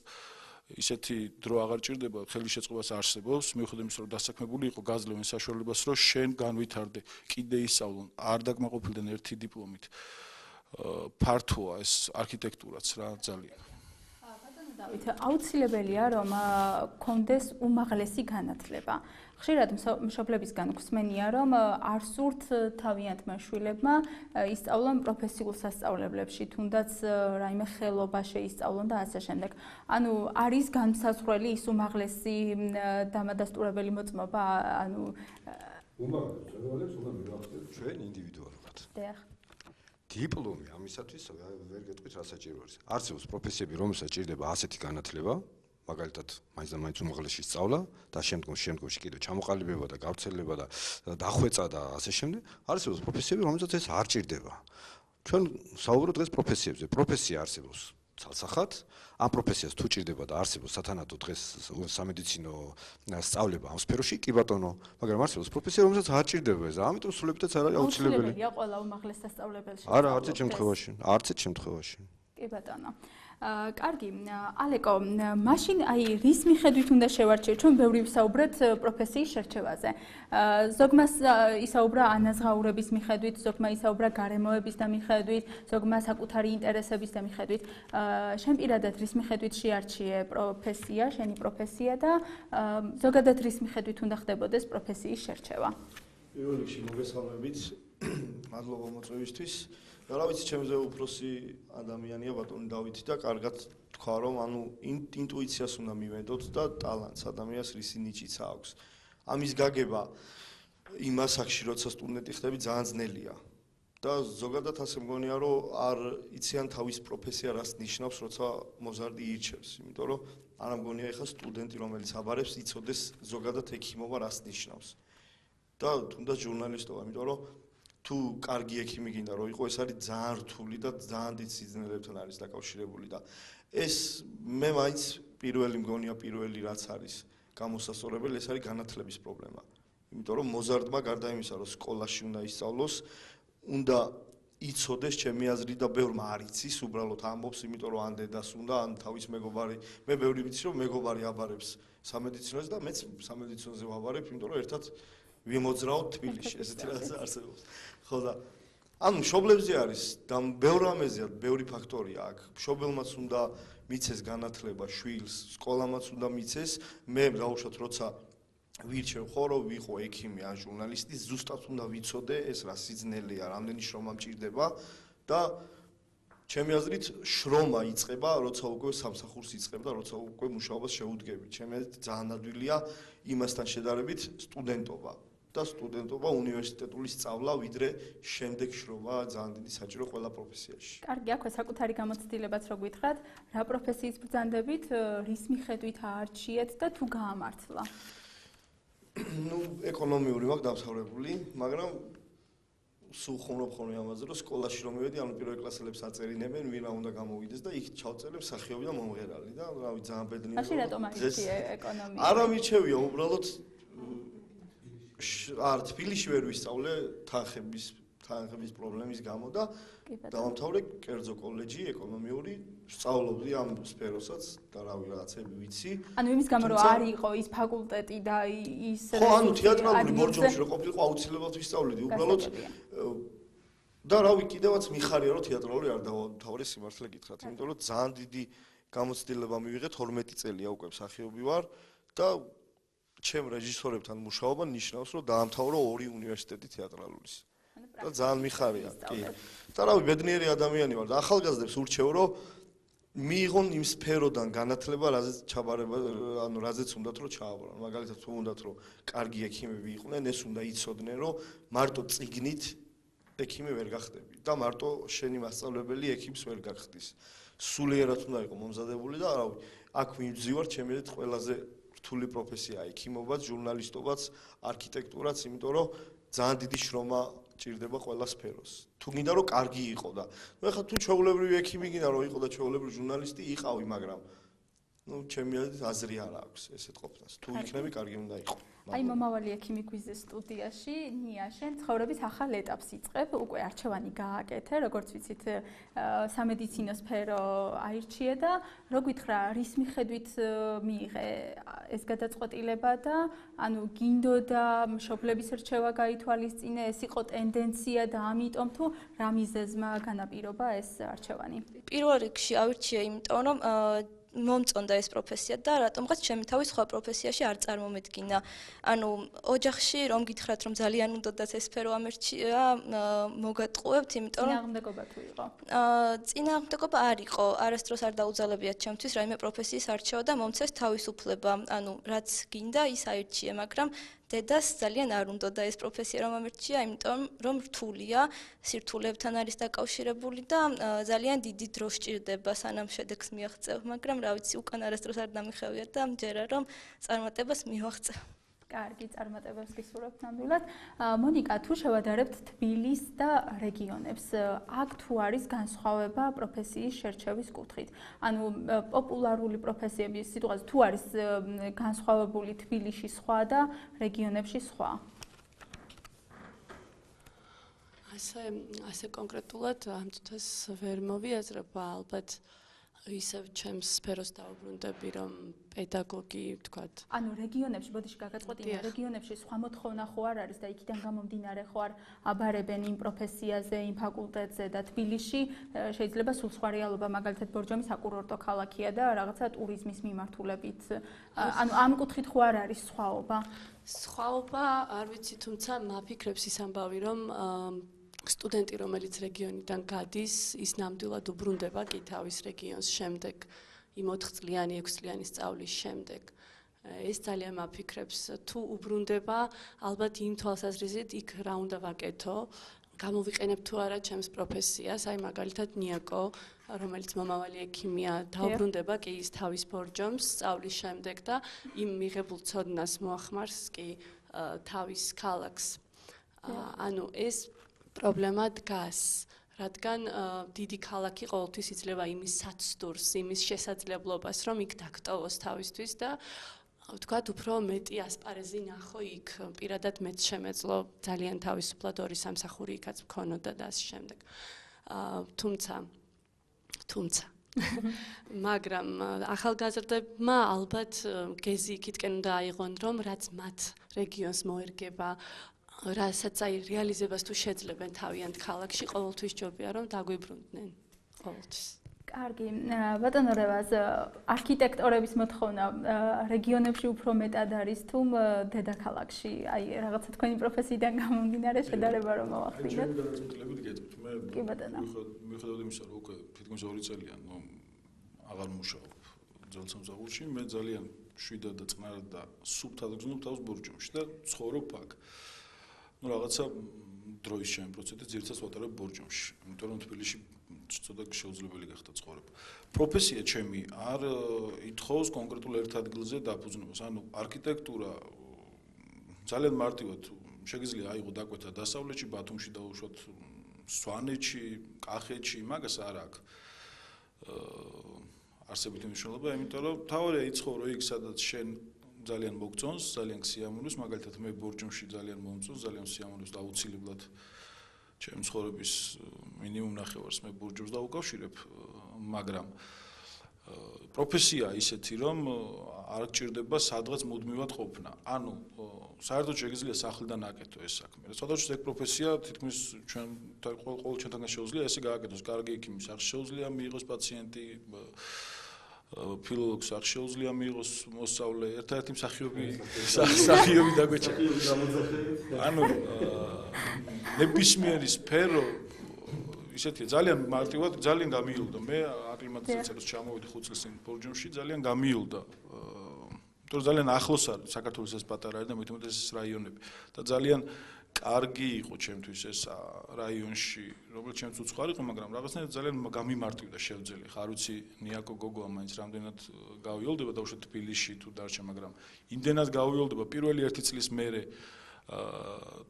ისეთი დრო აღარ ჭირდება, ხელშეწყობას არსებობს, მიუხედავად იმისა, რომ დასაქმებული იყო გაძლევენ საშუალებას, რომ შენ განვითარდე, კიდე ისწავლონ, არ დაკმაყოფილდნენ ერთი დიპლომით. ფართოა ეს არქიტექტურაც რა ძალიან. დავით, აუცილებელია რომ კონდეს უმაღლესი განათლება. ხშირად მშობლებისგან გვსმენია რომ არ სურთ თავიანთმა შვილებმა ისწავლონ პროფესიულ სასწავლებლებში, თუნდაც რაიმე ხელობა შეისწავლონ და ასე შემდეგ. ანუ არის განსაზღვრელი ის უმაღლესი დამადასტურებელი მოწმობა, ანუ უმაღლეს წევრებს უნდა მივახციოთ ჩვენ ინდივიდუალურად. დიახ. დიპლომი ამისათვის ვერ გეტყვით რა საჭირო არის. არსებობს პროფესიები, რომელსაც ჭირდება ასეთი განათლება, მაგალითად, მაინც და მაინც უმაღლესი სწავლა და შემდგომში კიდევ ჩამოყალიბება და გავრცელება და დახვეწა და ასე შემდეგ. არსებობს პროფესიები, რომელსაც ეს არ ჭირდება. ჩვენ საუბრობთ დღეს პროფესიებზე. პროფესია არსებობს ცალსახად, ამ პროფესიას თუ ჭირდება და არსებობს სათანადო დღეს სამედიცინო სწავლება ამ სფეროში, კი ბატონო, მაგრამ არსებობს პროფესია, რომელსაც არ ჭირდება ეს. ამიტომ სულებითაც არ არის აუცილებელი. აუცილებელია ყველა უმაღლეს სასწავლებელში. არა, არც ერთ შემთხვევაში. კი ბატონო. კარგი, ალეკო, მაშინ აი რის მიხედვით უნდა შევარჩიოთ? ჩვენ ბევრი ვსაუბრეთ პროფესიის შერჩევაზე. ზოგმა ისაუბრა ანაზღაურების მიხედვით, ზოგმა ისაუბრა გარემოების და მიხედვით, ზოგმა საკუთარი ინტერესების და მიხედვით. შენ პირადად რის მიხედვით შეარჩიე პროფესია, შენი პროფესია და ზოგადად რის მიხედვით უნდა ხდებოდეს პროფესიის შერჩევა? პირველ რიგში მოგესალმებით. მადლობა მოწვევისთვის. რა ვიცი, ჩემზე უფროსი ადამიანია ბატონი დავითი და კარგად თქვა რომ ანუ ინტუიციას უნდა მივედოთ და ტალანტს ადამიანს რისი ნიჭიც აქვს. ამის გაგება იმ ასაკში, როცა სტუდენტი ხდები, ძალიან ძნელია. და ზოგადად ასე მგონია რომ არ იციან თავის პროფესია რას ნიშნავს, როცა მოზარდი ირჩევს, იმიტომ რომ არ მგონია ეხლა სტუდენტი რომელიც აბარებს იცოდეს ზოგადად ექიმობა რას ნიშნავს. და თუნდაც ჟურნალისტობა, იმიტომ რომ თუ კარგი ექიმი გინდა რომ იყო, ეს არის ძალიან რთული და ძალიან დიდ სიძნელებთან არის დაკავშირებული და ეს მე მაინც პირველი რაც არის გამოსასწორებელი, ეს არის განათლების პრობლემა. იმიტომ რომ მოზარდმა გარდა იმისა, რომ სკოლაში უნდა ისწავლოს, უნდა იცოდეს ჩემი აზრით და ბევრმა არ იცის, უბრალოდ ამბობს, იმიტომ რომ ან დედას უნდა, ან თავის მეგობარი, მე ბევრი ვიცი რომ მეგობარი აბარებს სამედიცინოზე და მეც სამედიცინოზე ვაბარებ, იმიტომ რომ ერთად ვიმოძრაოთ თბილისში, ესეთი რაღაც არსებობს. ხო და ანუ მშობლებზე არის და ბევრ რამეზეა, ბევრი ფაქტორია აქ. მშობელმაც უნდა მიცეს განათლება შვილს, სკოლამაც უნდა მიცეს. მე დავუშვათ, როცა ვირჩევ ხო რომ ვიყო ექიმი ან ჟურნალისტი, ზუსტად უნდა ვიცოდე ეს რა სიძნელეა, რამდენი შრომა მჭირდება და ჩემი აზრით შრომა იწყება, როცა უკვე სამსახურს იწყებ და როცა უკვე მუშაობას შეუდგები. ჩემი აზრით ძალიან ადვილია იმასთან შედარებით სტუდენტობა. და სტუდენტობა უნივერსიტეტული სწავლა, ვიდრე შემდეგ შრომა ძალიან დიდი საჭირო ყველა პროფესიაში. კარგი, აქვე საკუთარი გამოცდილებაც რო გითხრათ, რა პროფესიის ბრძანდებით, რის მიხედვით აარჩიეთ და თუ გაამართლა? ნუ ეკონომიური მაქვს დამსახურებული, მაგრამ სულ ხუმრობ ხოლმე ამაზე, რომ სკოლაში რომ მივედი, ანუ პირველ კლასელებს აწერინებენ, ვინა უნდა გამოვიდეს და იქ ჩავწერებ მსახიობი და მომღერალი და რავი ძალიან ბედნიერია. მაშინ რატომ აირჩიე ეკონომია? არა მირჩევია, უბრალოდ არ თბილისში ვერ ვისწავლე თანხების პრობლემის გამო და დავამთავრე კერძო კოლეჯი ეკონომიური, სწავლობდი ამ სფეროსაც და რავი რაღაცები ვიცი. ანუ იმის გამო რომ არ იყო ის ფაკულტეტი და ის ხო, ანუ თეატრალური ბორჯომში რო ყოფილიყო, აუცილებლად ვისწავლიდი, უბრალოდ და რავი, კიდევაც მიხარია რომ თეატრალური არ დავამთავრე სიმართლე გითხრათ, იმიტომ რომ ძალიან დიდი გამოცდილება მივიღე, 12 წელია უკვე მსახიობი ვარ და ჩემ რეჟისორებთან მუშაობა ნიშნავს, რომ დაამთავრო 2 უნივერსიტეტი თეატრალურის. და ძალიან მიხარია, კი. და რავი, ბედნიერი ადამიანი ვარ და ახალგაზრდებს ურჩევ, რომ მიიღონ იმ სფეროდან განათლება, რაზეც ჩაბარება, ანუ რაზეც უნდათ რომ ჩააბარონ. მაგალითად, თუ უნდათ რომ კარგი ექიმები იყვნენ, ეს უნდა იცოდნენ, რომ მარტო წიგნით ექიმი ვერ გახდები და მარტო შენი მასწავლებელი ექიმს ვერ გახდის. სულიერად უნდა იყო მომზადებული და არავი, აქ ვიმძივარ, ჩემი აზრით ყველაზე რთული პროფესიაა ექიმობაც, ჟურნალისტობაც, არქიტექტურაც, იმიტომ რომ ძალიან დიდი შრომა ჭირდება ყველა სფეროს. თუ გინდა რომ კარგი იყო და ეხლა თუ ჩვეულებრივი ექიმი გინდა რომ იყო და ჩვეულებრივი ჟურნალისტი იყავი, მაგრამ ჩემი აზრით აზრი არ აქვს ესეთ ყოფნას. თუ იქნები, კარგი უნდა იყოს. აი მომავალი ექიმი გვიზეს სტუდიაში, ნია, შენ ცხოვრების ახალ ეტაპს იწყებ, უკვე არჩევანი გააკეთე, როგორც ვიცით, სამედიცინო სფერო აირჩიე და რო გითხრა, რის მიხედვით მიიღე ეს გადაწყვეტილება და ანუ გინდოდა მშობლების რჩევა გაითვალისწინე, ეს იყო ტენდენცია და ამიტომ თუ რა მიზეზმა განაპირობა ეს არჩევანი? პირველ რიგში ავირჩიე, იმიტომ რომ მომწონდა ეს პროფესია და რატომღაც ჩემი თავი სხვა პროფესიაში არ წარმომედგინა. ანუ ოჯახში რომ გითხრათ რომ ძალიან უნდათ ეს სფერო ამერჩია, მოგატყუებთ, იმიტომ რომ წინააღმდეგობა თუ იყო? წინააღმდეგობა არ იყო, არასდროს არ დაუძალებიათ ჩემთვის რაიმე პროფესიის არჩევა და მომცეს თავისუფლება. ანუ რაც გინდა ის აირჩიე, მაგრამ დედას ძალიან არ უნდოდა ეს პროფესია რომ ამერჩია, იმიტომ რომ რთულია, სირთულეებთან არის დაკავშირებული და ძალიან დიდი დრო სჭირდება სანამ შედეგს მიაღწევ, მაგრამ რა ვიცი, უკან არასდროს არ დამიხევია და მჯერა რომ წარმატებას მივაღწევ. კარგი, წარმატებებს გისურვებთ ნამდვილად. მონიკა, თუ შევადარებთ თბილისს და რეგიონებს, აქ თუ არის განსხვავება პროფესიის შერჩევის კუთხით? ანუ პოპულარული პროფესიების სიტყვაზე თუ არის განსხვავებული თბილისში სხვა და რეგიონებში სხვა? ასე კონკრეტულად ამ წუთას ვერ მოვიაზრება, ალბათ ისევ ჩემს სფეროს დაუბრუნდები, რომ პედაგოგი, ვთქვათ. ანუ რეგიონებში, ბოდიში გაგაწყვეტინა, რეგიონებში სხვა მოთხოვნა ხო არ არის და იქიდან გამომდინარე ხო არ აბარებენ იმ პროფესიაზე, იმ ფაკულტეტზე და თბილისში შეიძლება სულ სხვა რეალობა, მაგალითად ბორჯომი საკურორტო ქალაქია და რაღაცა ტურიზმის მიმართულებით. ანუ ამ კუთხით ხო არ არის სხვაობა? სხვაობა არ ვიცი, თუმცა მაფიქრებს ის ამბავი, რომ სტუდენტი, რომელიც რეგიონიდან გადის, ის ნამდვილად უბრუნდება კი თავის რეგიონს შემდეგ, იმ 4 წლიანი, 6 წლიანი სწავლის შემდეგ. ეს ძალიან მაფიქრებს, თუ უბრუნდება, ალბათ იმ თვალსაზრისით იქ რა უნდა ვაკეთო, გამოვიყენებ თუ არა ჩემს პროფესიას, აი მაგალითად ნიაკო, რომელიც მომავალი ექიმია, დაუბრუნდება კი ის თავის ბორჯომს სწავლის შემდეგ და იმ მიღებულ ცოდნას მოახმარს კი თავის ქალაქს. ანუ ეს პრობლემა დგას, რადგან დიდი ქალაქი ყოველთვის იძლევა იმის საცდურს, იმის შესაძლებლობას, რომ იქ დაგტოვოს თავისთვის და ვთქვათ, უფრო მეტი ასპარეზი ნახო იქ, პირადად მეც შემეძლო ძალიან თავისუფლად 2 სამსახური იქაც მქონოდა და ასე შემდეგ. თუმცა მაგრამ ახალგაზრდებმა ალბათ გეზი იქითკენ უნდა აიღონ, რომ რაც მათ რეგიონს მოერგება, რასაც აი რეალიზებას თუ შეძლებენ თავიანთ ქალაქში, ყოველთვის ჯობია რომ დაგვიბრუნდნენ ყოველთვის. კარგი, ბატონო რევაზ, არქიტექტორების მოთხოვნა რეგიონებში უფრო მეტად არის თუ დედაქალაქში? აი რაღაცა თქვენი პროფესიიდან გამომდინარე შედარება რომ მოახდინოთ? კი ბატონო. მიუხედავად იმისა, რომ უკვე თითქმის 2 წელია აღარ მუშაობ ძველსამსახურში, მე ძალიან შვიდად და წყნარად და სუფთად გრძნობ თავს ბორჯომში და ცხოვრობ აქ. ну რაღაცა დროის ჩემი პროცესი ძირითადად ვატარებ ბორჯომში, იმიტომ რომ თბილისში ცოტა შეუძლებელი გახდა ცხოვრება. პროფესია ჩემი არ ითხოვს კონკრეტულ ერთ ადგილზე დაფუძნებას. ანუ არქიტექტურა ძალიან მარტივად შეგიძლია აიღო დაკვეთა დასავლეთში, ბათუმში დაუშვათ სვანეთში, კახეთში, მაგას არ აქვს არსებითი მნიშვნელობა, იმიტომ რომ თავარია იცხოვრო იქ, სადაც შენ ძალიან მოგწონს, ძალიან სიამოვნებს, მაგალითად მე ბორჯომში ძალიან მომწონს, ძალიან სიამოვნებს და აუცილებლად ჩემი ცხოვრების მინიმუმ ნახევარს მე ბორჯომს დავუკავშირებ, მაგრამ პროფესია ისეთი, რომ არ გჭირდება სადღაც მუდმივად ყოფნა. ანუ საერთოდ შეგიძლია სახლიდან აკეთო ეს საქმე. სადღაც ეგ პროფესია თითქმის ჩვენ ყოველ ჩვენთან შეუძლია ესე გააკეთოს, კარგი ექიმი სახში შეუძლია მიიღოს პაციენტი, ფილოლოგს არ შეუძლია მიიღოს მოსწავლე, ერთ-ერთი მსახიობი დაგვეჭა. ანუ ნებისმიერი სფერო ისეთია ძალიან მარტივად ძალიან გამიულდა. მე აკლიმატიზმ წელს ჩამოვიდი 5 წელს წინ ბორჯომში, ძალიან გამიულდა. იმიტომ ძალიან ახლოს არის საქართველოს ეს პატარა არის და მithumet ეს რაიონები და ძალიან კარგი იყო ჩემთვის ეს რაიონში, როგორც ჩემს უცხოარი იყო, მაგრამ რაღაცნაირად ძალიან გამიმარტივდა შევძელი. ხარ ვიცი, ნიაკო გოგოა მაინც რამდენად გავიოლდება და უშუალოდ თბილისში თუ დარჩა, მაგრამ იმდენად გავიოლდება პირველი 1 წლის მერე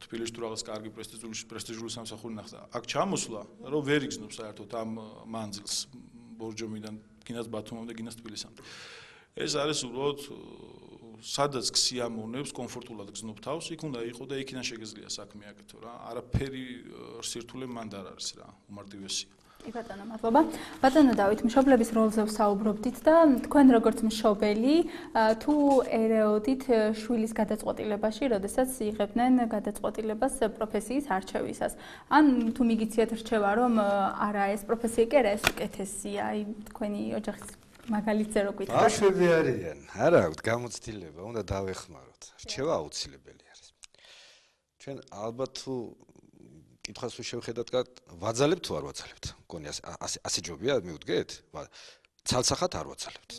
თბილისში თუ რაღაც კარგი პრესტიჟული სამსახური ნახდა. აქ ჩამოსვლა, რომ ვერ იგზნობს საერთოდ ამ მანძილს ბორჯომიდან გინას ბათუმამდე, გინას თბილისამდე. ეს არის უბრალოდ სადაც ქსიამონებს კომფორტულად გზნობ თავს, იქ უნდა იყო და იქიდან შეგეძლია საქმე აკეთო რა. არაფერი სირთულე მანდ არ არის რა, უმარტივესია. კი ბატონო, მადლობა. ბატონო დავით, მშობლების როლზე ვსაუბრობდით და თქვენ როგორც მშობელი, თუ ერეოდით შვილის გადაწყვეტილებაში, როდესაც იღებდნენ გადაწყვეტილებას პროფესიის არჩევისას. ან თუ მიგიციათ რჩევა, რომ არა ეს პროფესია კი არა ეს უკეთესია, აი თქვენი ოჯახის მაგალითზე რო გითხრათ. ბავშვები არიან, არა აქვს გამოცდილება, უნდა დავეხმაროთ. რჩევა აუცილებელი არის. ჩვენ ალბათ თუ კითხვას თუ შევხედათ, ვაძალებთ თუ არ ვაძალებთ? მგონი ასე ჯობია მივდგეთ? ცალსახად არ ვაძალებთ.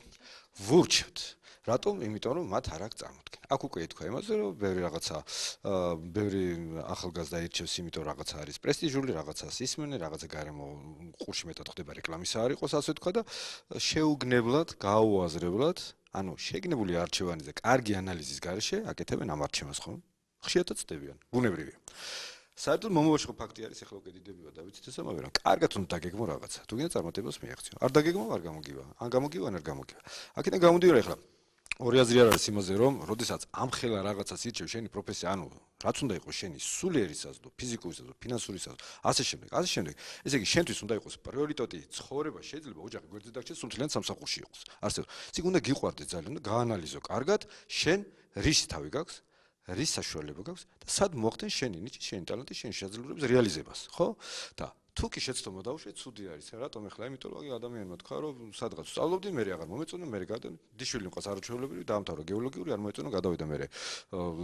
ვურჩევთ. რატომ? იმიტომ რომ მათ არ აქვს წარმოდგენა. აქ უკვე ეთქვა იმაზე, რომ ბევრი რაღაცა, ბევრი ახალგაზრდა ირჩევს, იმიტომ რაღაცა არის პრესტიჟული, რაღაცას ისმენენ, რაღაცა გარემო ყურში მეტად ხდება რეკლამისა არ იყოს, ასე თქვა და შეუგნებლად, გაუაზრებლად, ანუ შეგნებული არჩევანი და კარგი ანალიზის გარეშე აკეთებენ ამ არჩევას, ხო? ხშირად ცდებიან, ბუნებრივია. საერთოდ მომავალში ხო ფაქტი არის, ეხლა უკვე დიდებია და ვიცით ეს ამავე, რომ კარგად უნდა დაგეგმო რაღაცა. თუ გინდა წარმატებას მიაღწიო. არ დაგეგმო, არ გამოგივა. ან გამოგივა, ან არ გამოგივა. აქედან გამომდინარე ეხლა ორი აზრი არ არის იმაზე, რომ როდესაც ამხელა რაღაცას ირჩევ შენი პროფესია, ანუ რაც უნდა იყოს შენი სულიერისას და ფიზიკურისას და ფინანსურისას, ასე შემდეგ. ესე იგი, შენთვის უნდა იყოს პრიორიტეტი ცხოვრება, შეიძლება ოჯახი გვერდზე დაგჭირდეს, სულთლიან სამსახურში იყოს. არსებობს. ისე უნდა გიყვარდეს ძალიან და გაანალიზო კარგად, შენ რის თავი გაქვს, რის საშუალება გაქვს და სად მოახდენ შენი ნიჭი, შენი ტალანტი, შენი შესაძლებლობების რეალიზებას, ხო? და თუ კი შეცდომა დავუშვე, ცუდი არის. რატომ ახლა? იმიტომ რომ ადამიანმა თქვა, რომ სადღაც სწავლობდი, მე აღარ მომეწონა, მე გადავიდა, დიშვილი მყავს არაჩვეულებრივი, დაამთავრა გეოლოგიური, არ მოეწონა, გადავიდა მე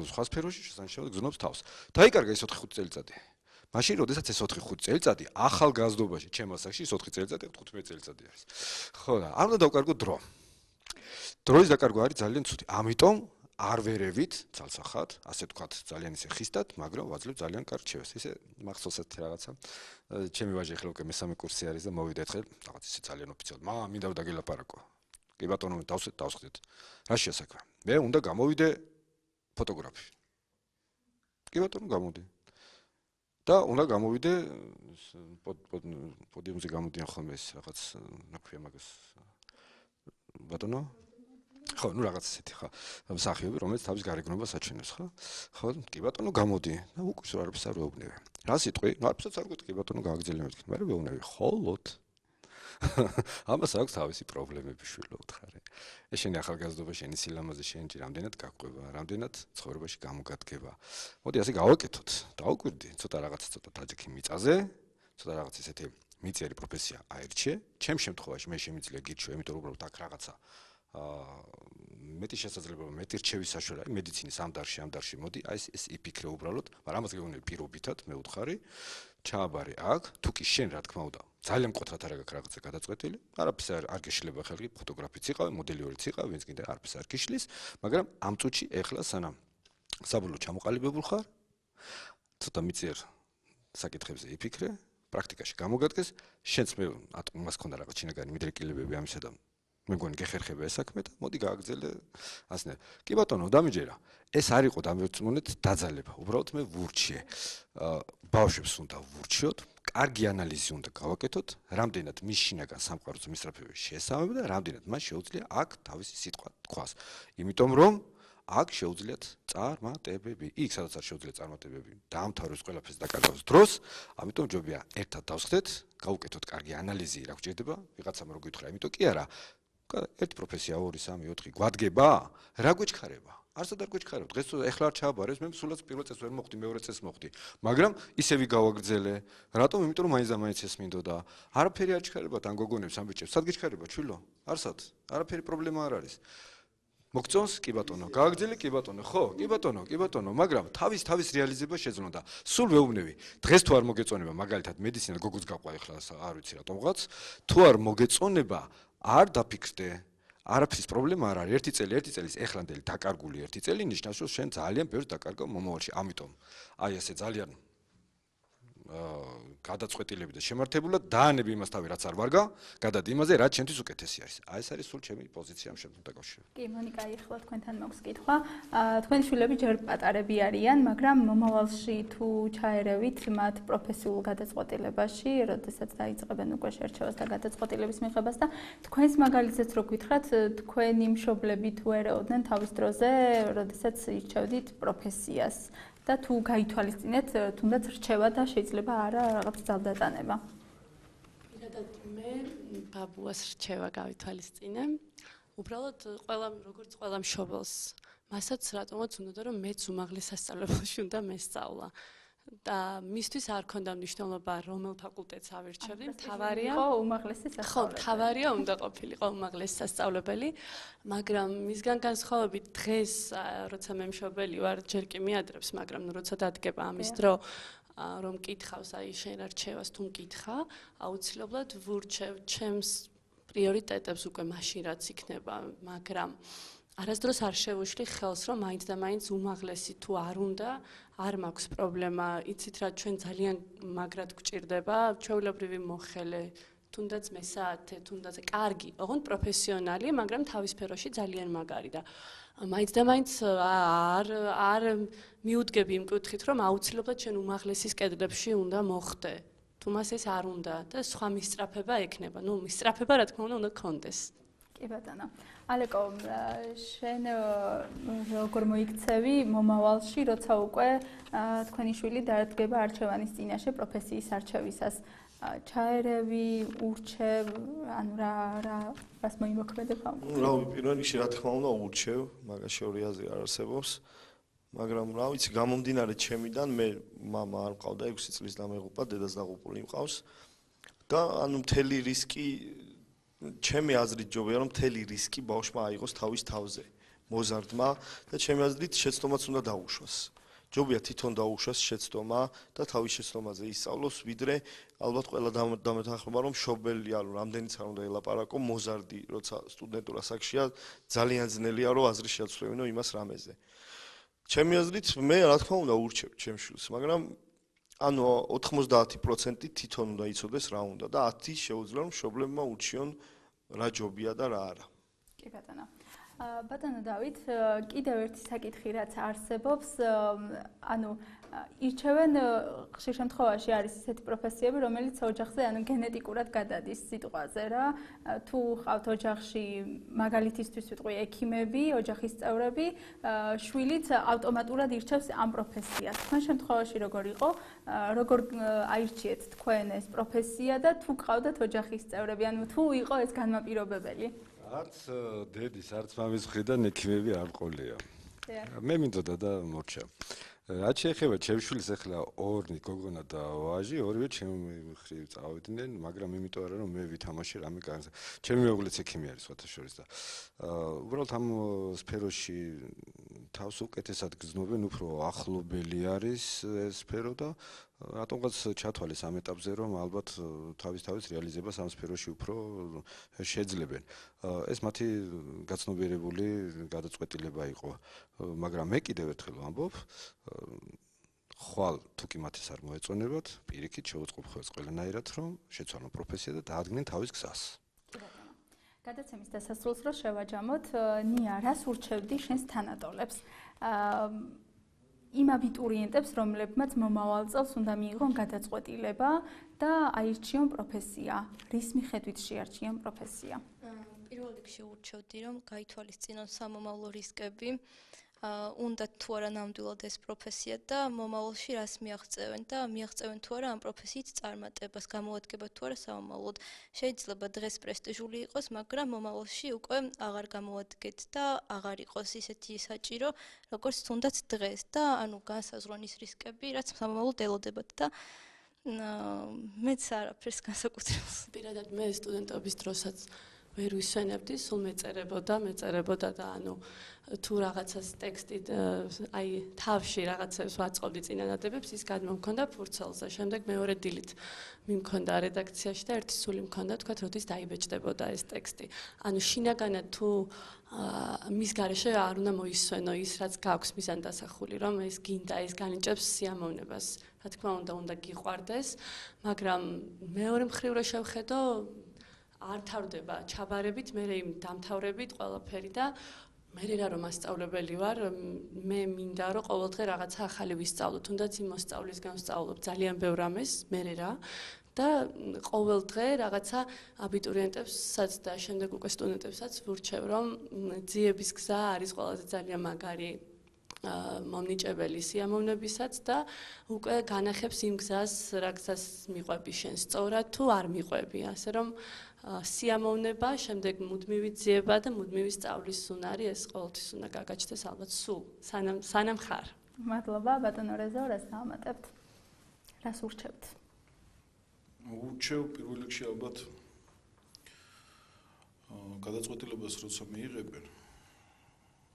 სხვა სფეროში, შესანიშნავად გზნობს თავს. დაიკარგა ეს 4-5 წელიწადი. მაშინ, როდესაც ეს 4-5 წელიწადი ახალგაზრდობაში, ჩემ ასაკში 4 წელიწადი, 15 წელიწადი არის. ხო და არ უნდა დავკარგო დრო. დროის დაკარგვა არის ძალიან ცუდი. ამიტომ არ ვერევით ცალსახად, ასე ვთქვათ, ძალიან ისე ხისტად, მაგრამ ვაძლევ ძალიან კარგ რჩევას. ისე მახსოვს ერთი რაღაცა. ჩემი ვაჟი ახლა უკვე მესამე კურსი არის და მოვიდა ერთხელ, რაღაც ისე ძალიან ოფიციალურად. მინდა დაგელაპარაკო. კი ბატონო, დავსხდეთ. რა შეასაქმე? მე უნდა გამოვიდე ფოტოგრაფი. კი ბატონო, გამოდი. და უნდა გამოვიდე პოდიუმზე გამოდიან ხოლმე ეს რაღაც, რა ქვია მაგას. ბატონო ხო, ნუ რაღაც ესეთი ხო, მსახიობი, რომელიც თავის გარეგნობას აჩვენებს, ხო? ხო, კი ბატონო, გამოდი. და უკვე არაფერს არ ვეუბნები. რა სიტყვი? ნუ არაფერს არ გვეთქვი, ბატონო, გააგრძელე მეთქი. მე ვეუბნები, ხოლოდ. ამას აქვს თავისი პრობლემები, შვილო, უთხარი. ეს შენი ახალგაზრდობა, შენი სილამაზე, შენი რამდენად გაყვება, რამდენად ცხოვრებაში გამოგადგება. მოდი ასე გავაკეთოთ. დავუკვირდი, ცოტა დაჯექი მიწაზე, ცოტა რაღაც ესეთი მიწიერი პროფესია აირჩე. ჩემ შემთხვევაში მე შემიძლია გირჩევ, იმიტომ რომ უბრალოდ აქ რაღაცა მეტი შესაძლებლობა, მეტი რჩევის საშუალება, მედიცინის ამ დარგში მოდი, აი ეს იფიქრე უბრალოდ, მაგრამ ამას გეუბნები პირობითად, მე უთხარი, ჩააბარე აქ, თუ კი შენ რა თქმა უნდა, ძალიან მკვეთრად არ აქვს რაღაცა გადაწყვეტილი, არაფერს არ გეშლება ხალხი, ფოტოგრაფიც იყავ, მოდელიერიც იყავ, ვინც კიდე არაფერს არ გიშლის, მაგრამ ამ წუთში ეხლა სანამ საბოლოო ჩამოყალიბებულ ხარ, ცოტა მიწიერ საკითხებზე იფიქრე, პრაქტიკაში გამოგადგეს, შენც მე მას ქონდა რაღაც შინაგანი მიდრეკილებები ამისა და მე მგონი გეხერხება ეს საქმე და მოდი გააგრძელე ასნე. კი ბატონო, დამიჯერა. ეს არ იყო დამეწმუნეთ დაძალება. უბრალოდ მე ვურჩიე. ბავშვებს უნდა ვურჩიოთ, კარგი ანალიზი უნდა გავაკეთოთ, რამდენად მის შინაგან სამყაროს მისწრაფებები შეესაბამება და რამდენად მას შეუძლია აქ თავისი სიტყვა თქვას. იმიტომ რომ აქ შეუძლიათ წარმატებები. იქ სადაც არ შეუძლიათ წარმატებები, დაამთავროს ყველაფერს დაკარგავს დროს, ამიტომ ჯობია ერთად დავსხდეთ, გავუკეთოთ კარგი ანალიზი, რა გვჭირდება, ვიღაცამ რო გითხრა, იმიტომ კი არა. ერთი პროფესია 2, 3, 4 გვადგება, რა გვეჩქარება? არსად არ გვეჩქარება. დღეს ეხლა არ ჩააბარეს, მე სულაც პირველ წელს ვერ მოხდი, მეორე წელს მოხდი. მაგრამ ისევი გავაგრძელე. რატომ? იმიტომ რომ მაინც ეს მინდოდა. არაფერი არ ჩქარებათ ან გოგონებს, ან ბიჭებს. სად გეჩქარება, ჩვილო? არსად. არაფერი პრობლემა არ არის. მოგწონს? კი ბატონო. გააგრძელე კი ბატონო. ხო, კი ბატონო, მაგრამ თავის რეალიზება შეძლო და სულ ვეუბნები. დღეს თუ არ მოგეწონება მაგალითად მედიცინა გოგოს გაყვა ახლა არ ვიცი რატომღაც, თუ არ მოგეწონება, არ დაფიქრდე. არაფრის პრობლემა არ არის. ერთი წელის ეხლანდელი დაკარგული ერთი წელი ნიშნავს, რომ შენ ძალიან ბევრს დაკარგავ მომავალში. ამიტომ აი ესე ძალიან გადაწყვეტილები და შემართებულად დაანები იმას თავი რაც არ ვარგა, გადადი იმაზე, რაც ჩემთვის უკეთესი არის. აი ეს არის სულ ჩემი პოზიცია ამ შემთხვევით დაკავშირებით. კი, მონიკა, ეხლა თქვენთან მაქვს კითხვა. თქვენი შვილები ჯერ პატარები არიან, მაგრამ მომავალში თუ ჩაერევით მათ პროფესიულ გადაწყვეტილებაში, როდესაც დაიწყებენ უკვე შერჩევას და გადაწყვეტილების მიღებას და თქვენს მაგალითზეც რო გითხრათ, თქვენი მშობლები თუ ერეოდნენ თავის დროზე, როდესაც ირჩევდით პროფესიას. და თუ გაითვალისწინეთ, თუნდაც რჩევა და შეიძლება არა რაღაც ძალდატანება. პირადად მე ბაბუას რჩევა გავითვალისწინე. უბრალოდ როგორც ყველა მშობელს, მასაც რატომაც უნდა რომ მეც უმაღლეს სასწავლებელში უნდა მესწავლა. და მისთვის არ ქონდა მნიშვნელობა რომელ ფაკულტეტს ავირჩევდი, მთავარია უმაღლესი სასწავლებელი. ხო, მთავარია უნდა ყოფილიყო უმაღლესი სასწავლებელი, მაგრამ მისგან განსხვავებით დღეს, როცა მე მშობელი ვარ, ჯერ კი მიადრებს, მაგრამ როცა დადგება ამის დრო, რომ მკითხავს, აი შენ რა რჩევას თუ მკითხა, აუცილებლად ვურჩევ ჩემს პრიორიტეტებს უკვე მაშინ რაც იქნება, მაგრამ არასდროს არ შევუშლი ხელს, რომ მაინც და მაინც უმაღლესი თუ არ უნდა, არ მაქვს პრობლემა, იცით რა ჩვენ ძალიან მაგრად გვჭირდება, ჩვეულებრივი მოხელე, თუნდაც მესაათე, თუნდაც კარგი, ოღონდ პროფესიონალი, მაგრამ თავის სფეროში ძალიან მაგარი და მაინც და მაინც არ მიუდგები იმ კუთხით, რომ აუცილებლად ჩვენ უმაღლესის კედლებში უნდა მოხვდე. თუ მას ეს არ უნდა და სხვა მისწრაფება ექნება. ნუ მისწრაფება რა თქმა უნდა გქონდეს. კი ბატონო. ალეკო, შენ როგორ მოიქცევი მომავალში, როცა უკვე თქვენი შვილი დადგება არჩევანის წინაშე პროფესიის არჩევისას? ჩაერევი, ურჩევ, ანუ რას მოიმოქმედებ ამ? რა ვიცი, პირველ რიგში რა თქმა უნდა ურჩევ, მაგაში ორი აზრი არ არსებობს. მაგრამ რა ვიცი, გამომდინარე ჩემიდან, მე მამა არ მყავდა 6 წლის და მეღუპა, დედას დაღუპული მყავს. და ანუ მთელი რისკი ჩემი აზრით ჯობია რომ მთელი რისკი ბავშვმა აიღოს თავის თავზე მოზარდმა და ჩემი აზრით შეცდომაც უნდა დაუშვას. ჯობია თვითონ დაუშვას შეცდომა და თავის შეცდომაზე ისწავლოს, ვიდრე ალბათ ყველა დამეთანხმება რომ მშობელი ანუ რამდენიც არ უნდა ელაპარაკო, მოზარდი როცა სტუდენტურა საკშია, ძალიან ძნელია რომ აზრი შეაცვლებინო იმას რამეზე. ჩემი აზრით მე რა თქმა უნდა ურჩევ ჩემს შვილს, მაგრამ ანუ 90% თვითონ უნდა იცოდეს რა უნდა და 10 შეუძლია რომ მშობლებმა ურჩიონ რა ჯობია და რა არა. კი ბატონო. ბატონო დავით, კიდევ ერთი საკითხი რაც არსებობს, ანუ ირჩევენ ხშირ შემთხვევაში არის ისეთი პროფესიები, რომელიც ოჯახზე ანუ გენეტიკურად გადადის სიტყვაზე რა. თუ ხავთ ოჯახში მაგალითისთვის ვიტყვი ექიმები, ოჯახის წევრები, შვილიც ავტომატურად ირჩევს ამ პროფესიას. თქვენ შემთხვევაში როგორ იყო? როგორ აირჩიეთ თქვენ ეს პროფესია და თუ გყავდათ ოჯახის წევრები, ანუ თუ იყო ეს განმაპირობებელი? არც დედის, არც მამის მხრიდან ექიმები არ მყოლია. მე მინდოდა და მორჩა. რაც შეეხება ჩემს შვილს, ახლა ორი გოგონა და ვაჟი, ორივე ჩემი მხრივ წავიდნენ, მაგრამ იმიტომ არა რომ მე ვითამაშე რამე განსა. ჩემი მეუღლეც ექიმი არის სხვათა შორის და უბრალოდ ამ სფეროში თავს უკეთესად გრძნობენ, უფრო ახლობელი არის ეს სფერო და რატომღაც ჩათვალეს ამ ეტაპზე, რომ ალბათ თავის რეალიზებას ამ სფეროში უფრო შეძლებენ. ეს მათი გაცნობიერებული გადაწყვეტილება იყო. მაგრამ მე კიდევ ერთხელ ვამბობ, ხვალ თუ კი მათ ეს არ მოეწონებათ, პირიქით შეუწყობ ხელს ყველანაირად, რომ შეცვალონ პროფესია და დაადგნენ თავის გზას. გადაცემის დასასრულს რო შევაჯამოთ, ნია, რას ურჩევდი შენს თანატოლებს? იმ აბიტურიენტებს, რომლებმაც მომავალ წელს უნდა მიიღონ გადაწყვეტილება და აირჩიონ პროფესია. რის მიხედვით შეარჩიონ პროფესია? პირველ რიგში ურჩევდი, რომ გაითვალისწინონ სამომავლო რისკები, უნდა თუ არა ნამდვილად ეს პროფესია და მომავალში რას მიაღწევენ და მიაღწევენ თუ არა ამ პროფესიით წარმატებას, გამოადგება თუ არა სამომავლოდ. შეიძლება დღეს პრესტიჟული იყოს, მაგრამ მომავალში უკვე აღარ გამოადგეთ და აღარ იყოს ისეთი საჭირო, როგორც თუნდაც დღეს და ანუ განსაზღვრონ ის რისკები, რაც სამომავლოდ ელოდებათ და მეც არაფერს განსაკუთრებულს. პირადად მე სტუდენტობის დროსაც ვერ ვისვენებდი, სულ მეწერებოდა და ანუ თუ რაღაცას ტექსტი აი თავში რაღაცებს ვაწყობდი წინადადებებს, ის გადმომქონდა ფურცელზე. შემდეგ მეორე დილით მიმქონდა რედაქციაში და ერთი სული მქონდა, თქვა, როდის დაიბეჭდებოდა ეს ტექსტი. ანუ შინაგანად თუ მის გარეშე არ უნდა მოისვენო ის, რაც გაქვს მიზანდასახული, რომ ეს გინდა, ეს განიჭებს სიამოვნებას. რა თქმა უნდა გიყვარდეს, მაგრამ მეორე მხრივ რო შევხედო, არ თავდება ჩაბარებით, მე დამთავრებით ყველაფერი და მე რომ მასწავლებელი ვარ, მე მინდა რომ ყოველდღე რაღაცა ახალი ვისწავლო, თუნდაც იმ მოსწავლისგან ვსწავლობ ძალიან ბევრ ამას, მე და ყოველდღე რაღაცა აბიტურიენტებსაც და შემდეგ უკვე სტუდენტებსაც ვურჩევ, რომ ძიების გზა არის ყველაზე ძალიან მაგარი მომნიჭებელი სიამოვნებისაც და უკვე განახებს იმ გზას, რა გზას მიყვები შენ სწორად თუ არ მიყვები, ასე რომ სიამოვნება, შემდეგ მუდმივი ძიება და მუდმივი სწავლის უნარი, ეს ყოველთვის უნდა გაგაჩნდეს ალბათ სულ, სანამ ხარ. მადლობა, ბატონო რეზო, რას დავამატებთ? რას ურჩევთ? ურჩევ პირველ რიგში ალბათ გადაწყვეტილებას როცა მიიღებენ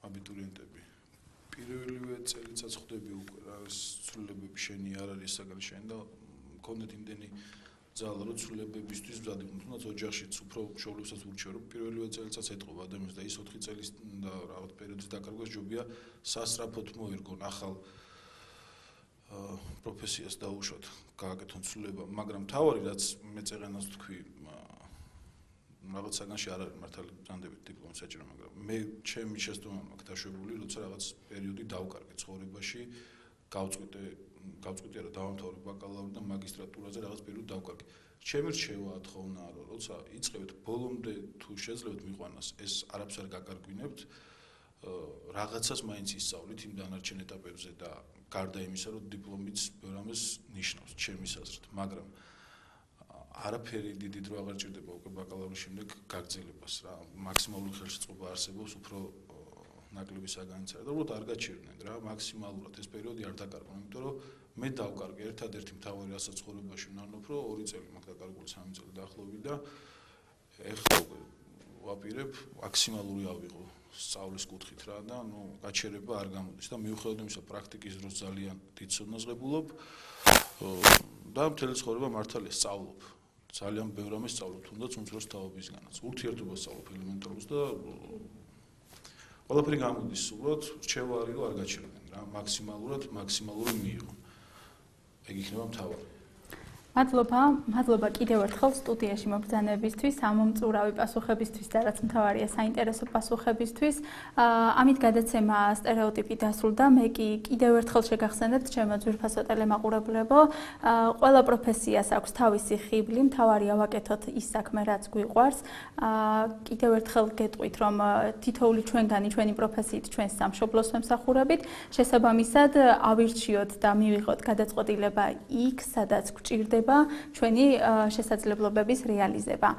აბიტურიენტები. პირველივე წელიწადს ხვდები უკვე რა ცვლილებები შენი არ არის საგანი შენ და მქონდეთ იმდენი ძალა რომ ცვლილებებისთვის მზადიყო. თუნდაც ოჯახშიც უფრო მშობლებსაც ურჩევ რომ პირველივე წელიწადს ეტყობა ადამიანს და ის 4 წელის და რაღაც პერიოდის დაკარგვას ჯობია სასწრაფოდ მოერგონ ახალ პროფესიას დაუშვათ, გააკეთონ ცვლილება, მაგრამ თავარი რაც მე წეღანას ვთქვი, რაღაც საგანში არ არის მართალი ბრძანდებით დიპლომი საჭირო, მაგრამ მე ჩემი შეცდომა მაქვს დაშვებული, როცა რაღაც პერიოდი დავკარგე ცხოვრებაში, გავწყვიტე რა დავამთავრე ბაკალავრი და მაგისტრატურაზე რაღაც პერიოდი დავკარგე. ჩემი რჩევა ათხოვნა რომ როცა იწყებთ ბოლომდე თუ შეძლებთ მიყვანას, ეს არაფერს არ გაკარგვინებთ, რაღაცას მაინც ისწავლით იმ დანარჩენ ეტაპებზე და გარდა იმისა, რომ დიპლომიც ბევრ ამას ნიშნავს ჩემი აზრით, მაგრამ არაფერი დიდი დრო აღარ ჭირდება უკვე ბაკალავრის შემდეგ გაგრძელებას რა, მაქსიმალური ხელშეწყობა არსებობს, უფრო ნაკლები საგანიც არის და უბრალოდ არ გაჩერდნენ რა, მაქსიმალურად ეს პერიოდი არ დაკარგონ, იმიტომ რომ მე დავკარგე ერთადერთი მთავარი რასაც ცხოვრებაში ვნარნობ, რომ 2 წელი მაქვს დაკარგული 3 წელი დაახლოებით და ეხლა უკვე ვაპირებ მაქსიმალური ავიღო სწავლის კუთხით რა და ნუ გაჩერება არ გამოდის და მიუხედავად იმისა პრაქტიკის დროს ძალიან დიდ ცოდნას ღებულობ და მთელი ცხოვრება მართალია სწავლობ. ძალიან ბევრ ამას სწავლობ, თუნდაც უმცროს თაობისგანაც. ურთიერთობას სწავლობ ელემენტარულს და ყველაფერი გამოდის, უბრალოდ რჩევა არის რომ არ გაჩერდნენ რა, მაქსიმალური მიიღონ. ეგ იქნება მთავარი. მადლობა კიდევ ერთხელ სტუდიაში მობრძანებისთვის, ამომწურავი პასუხებისთვის და რაც მთავარია საინტერესო პასუხებისთვის. ამით გადაცემა სტერეოტიპი დასრულდა. მე კი კიდევ ერთხელ შეგახსენებთ ჩემო ძვირფასო ტელემაყურებლებო, ყველა პროფესიას აქვს თავისი ხიბლი, მთავარია ვაკეთოთ ის საქმე, რაც გვიყვარს. კიდევ ერთხელ გეტყვით, რომ თითოეული ჩვენგანი ჩვენი პროფესიით ჩვენს სამშობლოს ვემსახურებით, შესაბამისად ავირჩიოთ და მივიღოთ გადაწყვეტილება იქ, სადაც გვჭირდება ჩვენი შესაძლებლობების რეალიზება.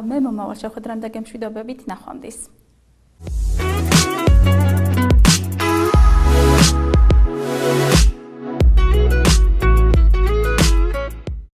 მე მომავალ შეხვედრამდე გემშვიდობებით, ნახვამდის.